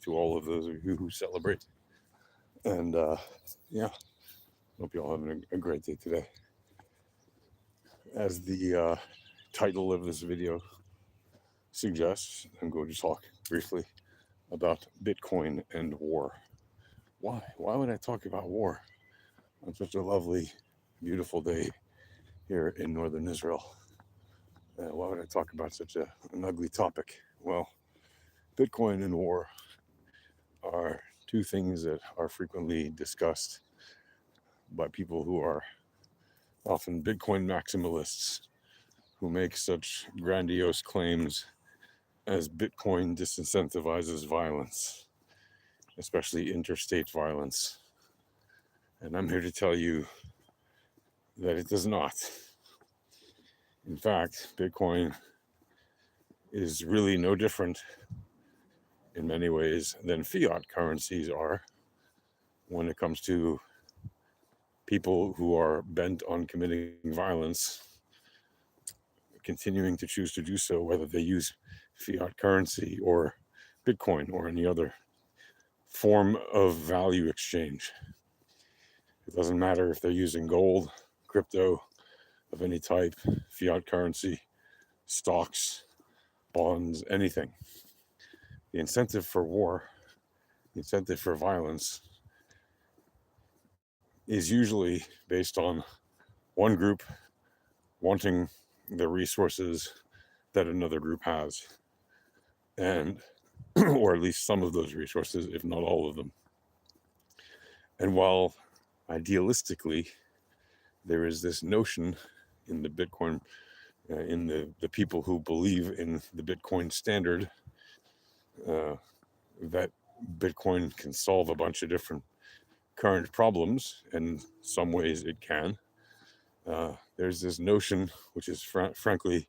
to all of those of you who celebrate. And yeah, hope you all having a great day today. As the title of this video suggests, I'm going to talk briefly about Bitcoin and war. Why? Why would I talk about war on such a lovely, beautiful day here in northern Israel? Why would I talk about such an ugly topic? Well, Bitcoin and war are two things that are frequently discussed by people who are often Bitcoin maximalists, who make such grandiose claims as Bitcoin disincentivizes violence, especially interstate violence. And I'm here to tell you that it does not. In fact, Bitcoin is really no different in many ways than fiat currencies are when it comes to people who are bent on committing violence continuing to choose to do so, whether they use fiat currency or Bitcoin or any other form of value exchange. It doesn't matter if they're using gold, crypto of any type, fiat currency, stocks, bonds, anything. The incentive for war, the incentive for violence is usually based on one group wanting the resources that another group has, and or at least some of those resources, if not all of them. And while idealistically there is this notion in the Bitcoin, in the people who believe in the Bitcoin standard, that Bitcoin can solve a bunch of different current problems, and in some ways it can. There's this notion, which is frankly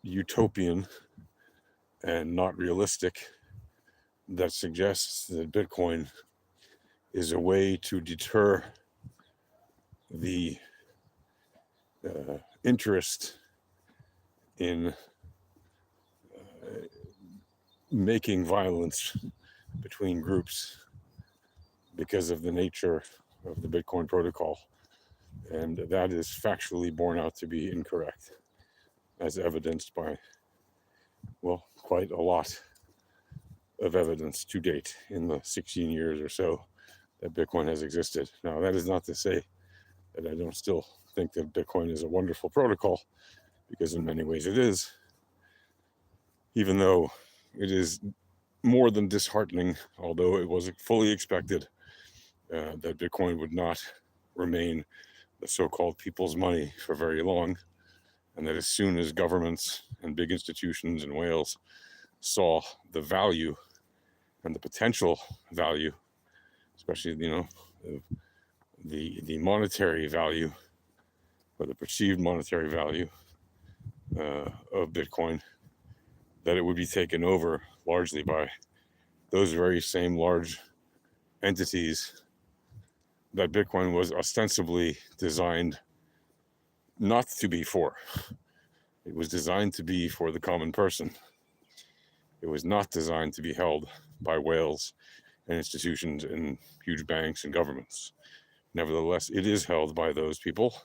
utopian and not realistic, that suggests that Bitcoin is a way to deter the interest in making violence between groups because of the nature of the Bitcoin protocol. And that is factually borne out to be incorrect, as evidenced by, well, quite a lot of evidence to date in the 16 years or so that Bitcoin has existed. Now, that is not to say that I don't still think that Bitcoin is a wonderful protocol, because in many ways it is, even though it is more than disheartening, although it was fully expected that Bitcoin would not remain the so-called people's money for very long, and that as soon as governments and big institutions in Wales saw the value and the potential value, especially the monetary value or the perceived monetary value of Bitcoin, that it would be taken over largely by those very same large entities that Bitcoin was ostensibly designed not to be for. It was designed to be for the common person. It was not designed to be held by whales and institutions and huge banks and governments. Nevertheless, it is held by those people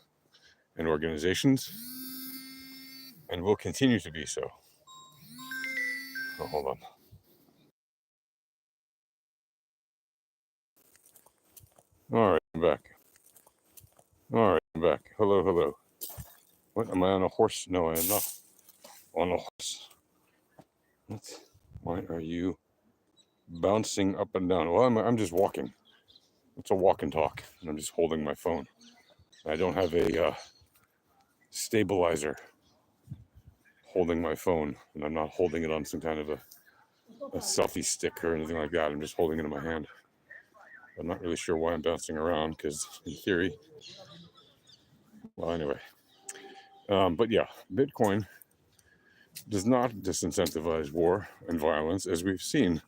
and organizations, and will continue to be so. Oh, hold on. All right, I'm back. All right, I'm back. Hello, hello. What, am I on a horse? No, I am not on a horse. What? Why are you bouncing up and down? Well, I'm just walking. It's a walk and talk, and I'm just holding my phone. I don't have a stabilizer holding my phone, and I'm not holding it on some kind of a selfie stick or anything like that. I'm just holding it in my hand. I'm not really sure why I'm bouncing around, because in theory, well, anyway. But yeah, Bitcoin does not disincentivize war and violence, as we've seen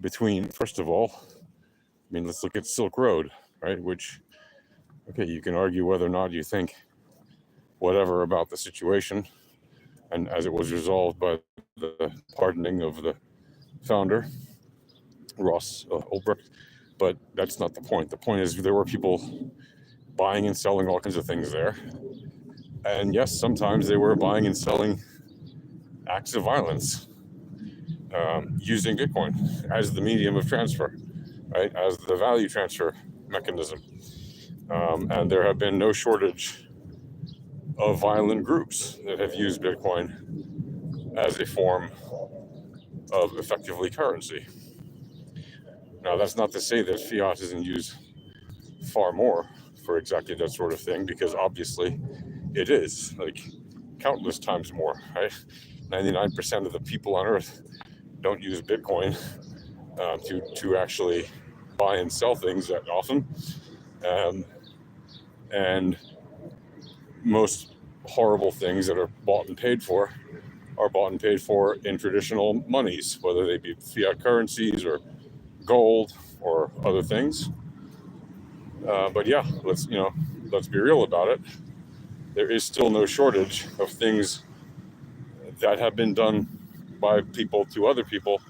between, first of all, I mean, let's look at Silk Road, right? Which, okay, you can argue whether or not you think whatever about the situation, and as it was resolved by the pardoning of the founder, Ross Ulbricht. But that's not the point. The point is there were people buying and selling all kinds of things there. And yes, sometimes they were buying and selling acts of violence using Bitcoin as the medium of transfer, right? As the value transfer mechanism. And there have been no shortage of violent groups that have used Bitcoin as a form of effectively currency. Now, that's not to say that fiat isn't used far more for exactly that sort of thing, because obviously it is, like, countless times more, right? 99% of the people on Earth don't use Bitcoin to actually buy and sell things that often. And most horrible things that are bought and paid for are bought and paid for in traditional monies, whether they be fiat currencies or gold or other things. But yeah, let's be real about it. There is still no shortage of things that have been done by people to other people,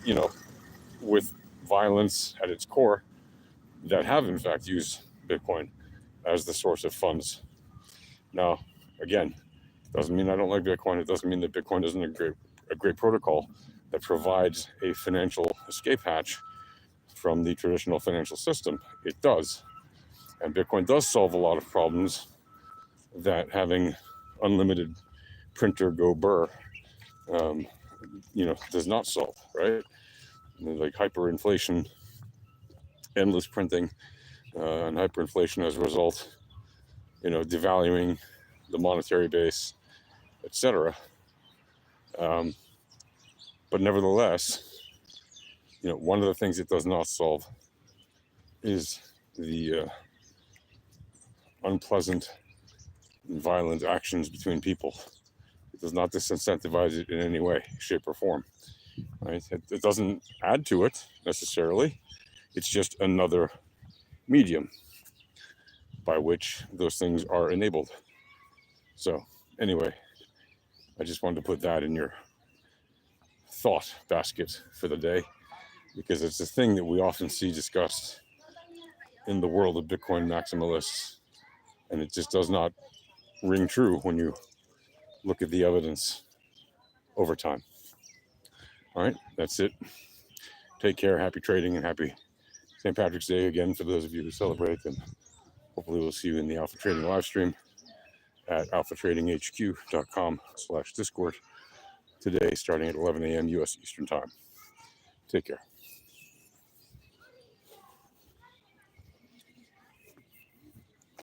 you know, with violence at its core, that have in fact used Bitcoin as the source of funds. Now, again, doesn't mean I don't like Bitcoin. It doesn't mean that Bitcoin isn't a great protocol that provides a financial escape hatch from the traditional financial system. It does. And Bitcoin does solve a lot of problems that having unlimited printer go burr, does not solve, right? Like hyperinflation, endless printing, and hyperinflation as a result, devaluing the monetary base, etc. But nevertheless, one of the things it does not solve is the unpleasant and violent actions between people. It does not disincentivize it in any way, shape, or form. Right? It doesn't add to it necessarily. It's just another medium by which those things are enabled. So anyway, I just wanted to put that in your thought basket for the day, because it's a thing that we often see discussed in the world of Bitcoin maximalists, and it just does not ring true when you look at the evidence over time. All right, that's it. Take care, happy trading, and happy St. Patrick's Day again for those of you who celebrate, and hopefully we'll see you in the Alpha Trading live stream at alphatradinghq.com/Discord today, starting at 11 a.m. U.S. Eastern Time. Take care.